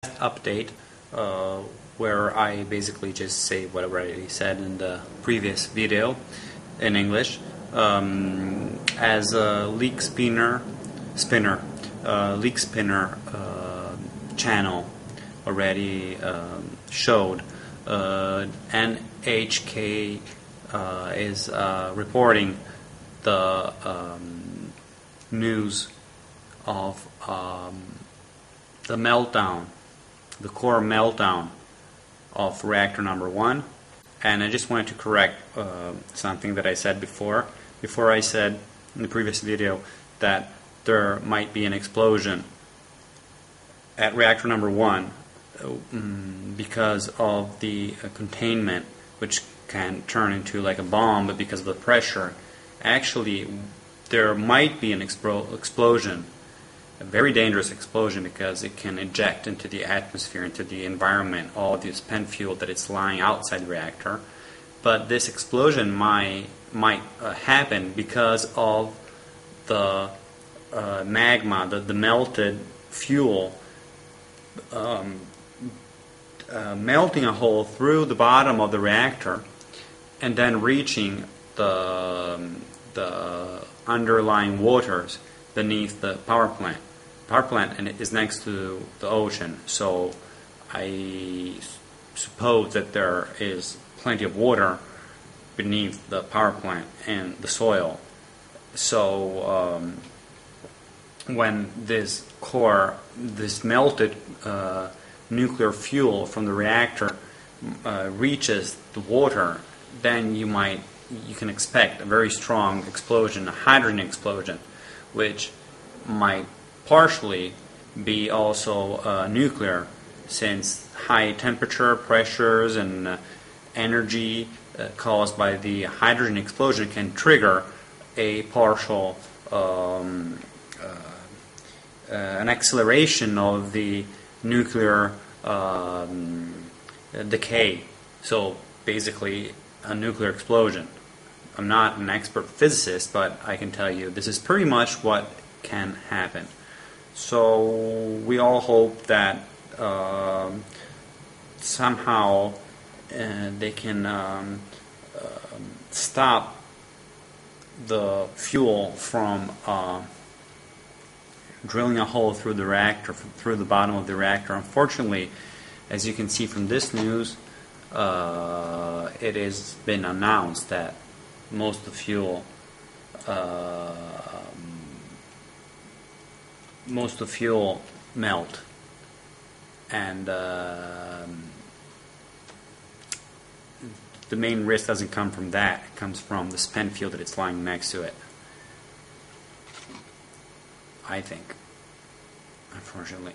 update where I basically just say what I already said in the previous video in English. As a leak spinner channel already showed, NHK is reporting the news of the meltdown, the core meltdown of reactor number 1. And I just wanted to correct something that I said before. Before I said in the previous video that there might be an explosion at reactor number 1 because of the containment, which can turn into like a bomb, but because of the pressure. Actually, there might be an explosion, a very dangerous explosion, because it can eject into the atmosphere, into the environment, all the spent fuel that is lying outside the reactor. But this explosion might happen because of the magma, the melted fuel, melting a hole through the bottom of the reactor and then reaching the underlying waters beneath the power plant. Power plant is next to the ocean, so I suppose that there is plenty of water beneath the power plant and the soil. So when this melted nuclear fuel from the reactor reaches the water, then you can expect a very strong explosion, a hydrogen explosion, which might partially be also nuclear, since high temperature, pressures, and energy caused by the hydrogen explosion can trigger a partial an acceleration of the nuclear decay. So basically a nuclear explosion. I'm not an expert physicist, but I can tell you this is pretty much what can happen. So we all hope that somehow they can stop the fuel from drilling a hole through the reactor, through the bottom of the reactor. Unfortunately, as you can see from this news, it has been announced that most of the fuel melt, and the main risk doesn't come from that. It comes from the spent fuel that it's lying next to it, I think, unfortunately.